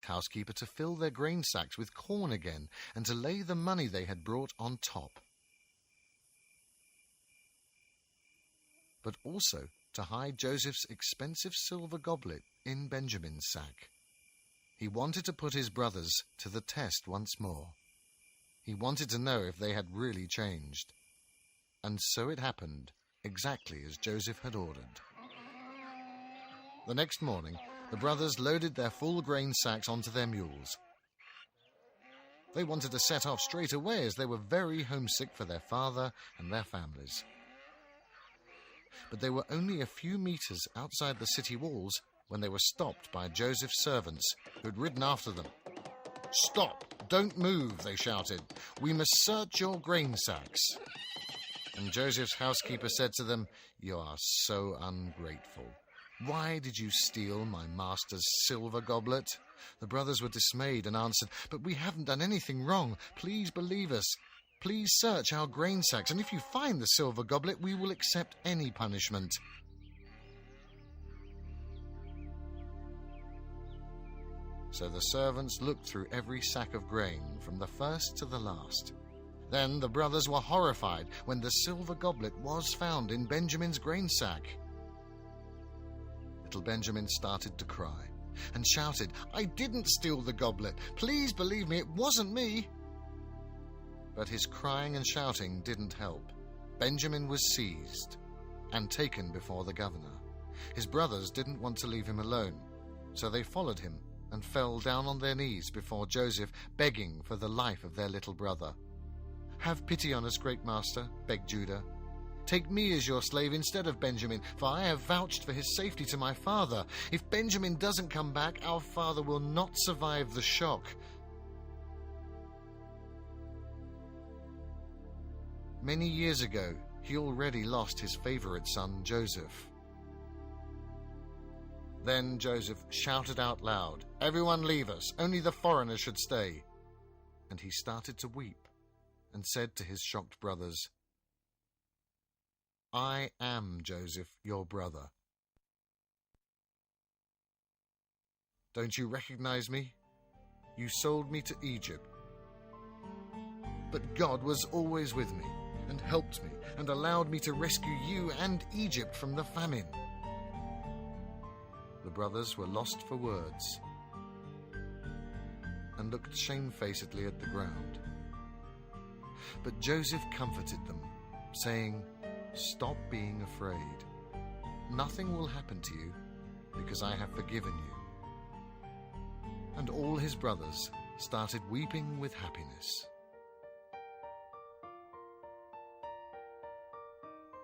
housekeeper to fill their grain sacks with corn again and to lay the money they had brought on top, but also to hide Joseph's expensive silver goblet in Benjamin's sack. He wanted to put his brothers to the test once more. He wanted to know if they had really changed. And so it happened, exactly as Joseph had ordered. The next morning, the brothers loaded their full grain sacks onto their mules. They wanted to set off straight away as they were very homesick for their father and their families. But they were only a few meters outside the city walls when they were stopped by Joseph's servants, who had ridden after them. "Stop! Don't move," they shouted. "We must search your grain sacks." And Joseph's housekeeper said to them, "You are so ungrateful. Why did you steal my master's silver goblet?" The brothers were dismayed and answered, "But we haven't done anything wrong. Please believe us. Please search our grain sacks, and if you find the silver goblet, we will accept any punishment." So the servants looked through every sack of grain, from the first to the last. Then the brothers were horrified when the silver goblet was found in Benjamin's grain sack. Little Benjamin started to cry and shouted, "I didn't steal the goblet. Please believe me, it wasn't me." But his crying and shouting didn't help. Benjamin was seized and taken before the governor. His brothers didn't want to leave him alone, so they followed him and fell down on their knees before Joseph, begging for the life of their little brother. "Have pity on us, great master," begged Judah. "Take me as your slave instead of Benjamin, for I have vouched for his safety to my father. If Benjamin doesn't come back, our father will not survive the shock." Many years ago, he already lost his favorite son, Joseph. Then Joseph shouted out loud, "Everyone leave us, only the foreigners should stay." And he started to weep and said to his shocked brothers, "I am Joseph, your brother. Don't you recognize me? You sold me to Egypt. But God was always with me and helped me and allowed me to rescue you and Egypt from the famine." The brothers were lost for words and looked shamefacedly at the ground. But Joseph comforted them, saying, "Stop being afraid. Nothing will happen to you, because I have forgiven you." And all his brothers started weeping with happiness.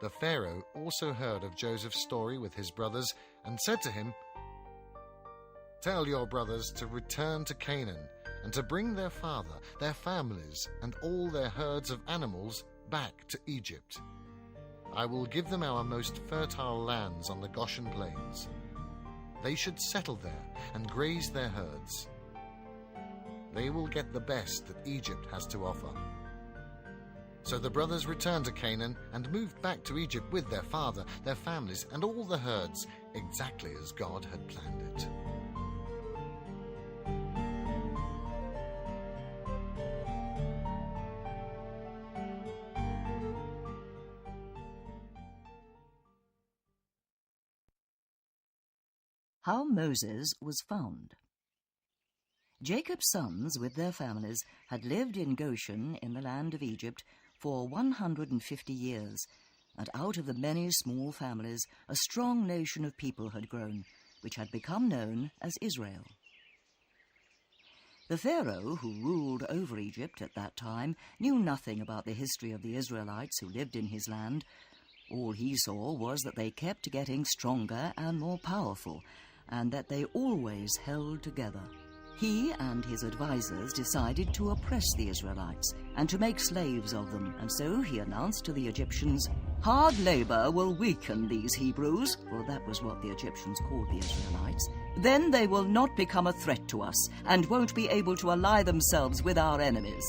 The Pharaoh also heard of Joseph's story with his brothers and said to him, "Tell your brothers to return to Canaan and to bring their father, their families, and all their herds of animals back to Egypt. I will give them our most fertile lands on the Goshen plains. They should settle there and graze their herds. They will get the best that Egypt has to offer." So the brothers returned to Canaan and moved back to Egypt with their father, their families, and all the herds, exactly as God had planned it. How Moses was found. Jacob's sons, with their families, had lived in Goshen in the land of Egypt for 150 years, and out of the many small families a strong nation of people had grown, which had become known as Israel. The Pharaoh, who ruled over Egypt at that time, knew nothing about the history of the Israelites who lived in his land. All he saw was that they kept getting stronger and more powerful, and that they always held together. He and his advisers decided to oppress the Israelites and to make slaves of them, and so he announced to the Egyptians, "Hard labor will weaken these Hebrews," for that was what the Egyptians called the Israelites. "Then they will not become a threat to us and won't be able to ally themselves with our enemies."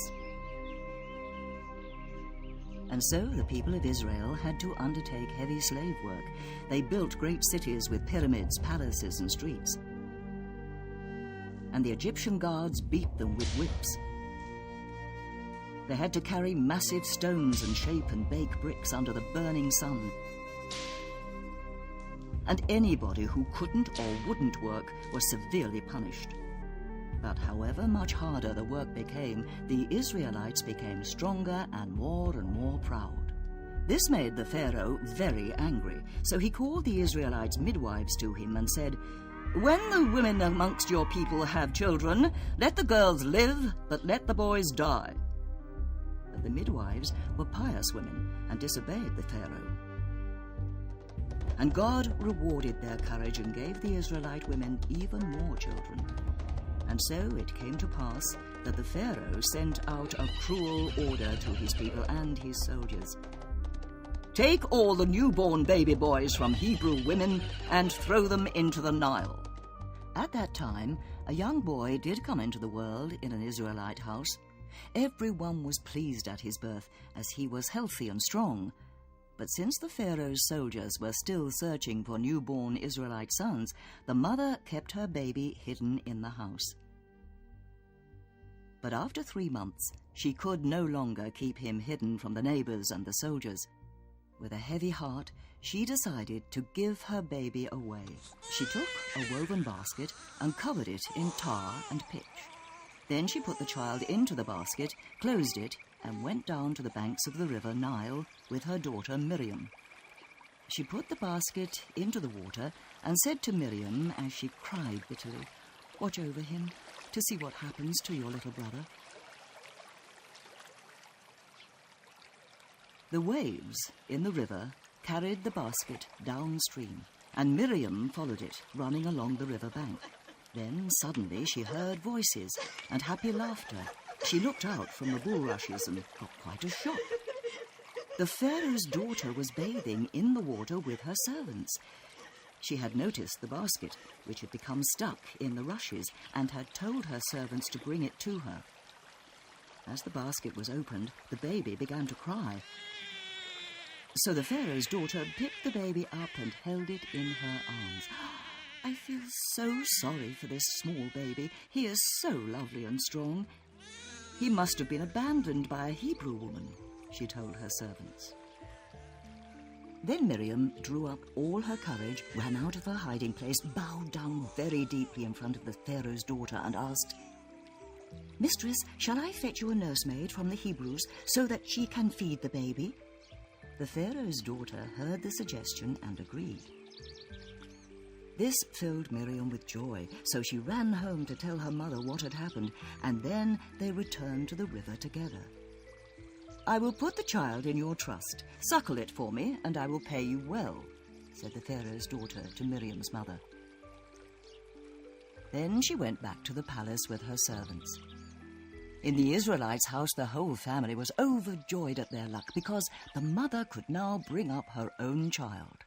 And so the people of Israel had to undertake heavy slave work. They built great cities with pyramids, palaces, and streets. and the Egyptian guards beat them with whips. They had to carry massive stones and shape and bake bricks under the burning sun. And anybody who couldn't or wouldn't work was severely punished. But however much harder the work became, the Israelites became stronger and more proud. This made the Pharaoh very angry, so he called the Israelites' midwives to him and said, "When the women amongst your people have children, let the girls live, but let the boys die." But the midwives were pious women and disobeyed the Pharaoh. And God rewarded their courage and gave the Israelite women even more children. And so it came to pass that the Pharaoh sent out a cruel order to his people and his soldiers. "Take all the newborn baby boys from Hebrew women and throw them into the Nile." At that time, a young boy did come into the world in an Israelite house. Everyone was pleased at his birth, as he was healthy and strong. But since the Pharaoh's soldiers were still searching for newborn Israelite sons, the mother kept her baby hidden in the house. But after 3 months, she could no longer keep him hidden from the neighbors and the soldiers. With a heavy heart, she decided to give her baby away. She took a woven basket and covered it in tar and pitch. Then she put the child into the basket, closed it, and went down to the banks of the river Nile with her daughter Miriam. She put the basket into the water and said to Miriam as she cried bitterly, "Watch over him to see what happens to your little brother." The waves in the river carried the basket downstream, and Miriam followed it, running along the river bank. Then suddenly she heard voices and happy laughter. She looked out from the bulrushes and got quite a shock. The Pharaoh's daughter was bathing in the water with her servants. She had noticed the basket, which had become stuck in the rushes, and had told her servants to bring it to her. As the basket was opened, the baby began to cry. So the Pharaoh's daughter picked the baby up and held it in her arms. "I feel so sorry for this small baby. He is so lovely and strong. He must have been abandoned by a Hebrew woman," she told her servants. Then Miriam drew up all her courage, ran out of her hiding place, bowed down very deeply in front of the Pharaoh's daughter and asked, "Mistress, shall I fetch you a nursemaid from the Hebrews so that she can feed the baby?" The Pharaoh's daughter heard the suggestion and agreed. This filled Miriam with joy, so she ran home to tell her mother what had happened, and then they returned to the river together. "I will put the child in your trust. Suckle it for me, and I will pay you well," said the Pharaoh's daughter to Miriam's mother. Then she went back to the palace with her servants. In the Israelites' house, the whole family was overjoyed at their luck because the mother could now bring up her own child.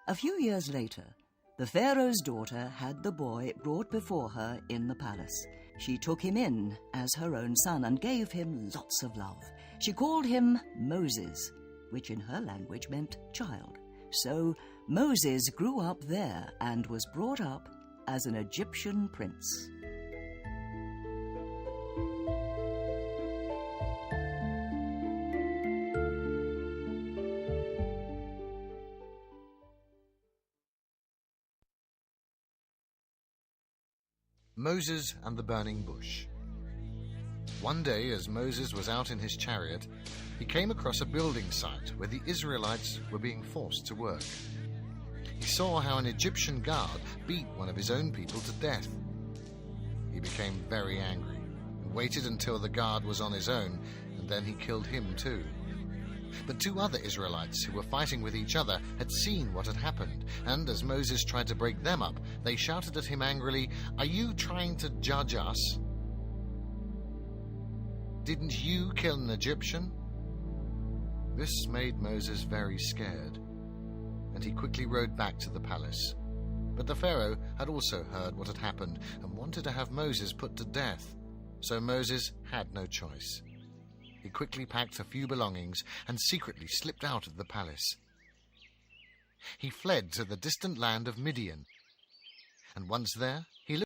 A few years later, the Pharaoh's daughter had the boy brought before her in the palace. She took him in as her own son and gave him lots of love. She called him Moses, which in her language meant child. So Moses grew up there and was brought up as an Egyptian prince. Moses and the burning bush. One day, as Moses was out in his chariot, he came across a building site where the Israelites were being forced to work. He saw how an Egyptian guard beat one of his own people to death. He became very angry and waited until the guard was on his own, and then he killed him too. But 2 other Israelites who were fighting with each other had seen what had happened, and as Moses tried to break them up, they shouted at him angrily, "Are you trying to judge us? Didn't you kill an Egyptian?" This made Moses very scared, and he quickly rode back to the palace. But the Pharaoh had also heard what had happened and wanted to have Moses put to death, so Moses had no choice. He quickly packed a few belongings and secretly slipped out of the palace. He fled to the distant land of Midian. and once there, he lived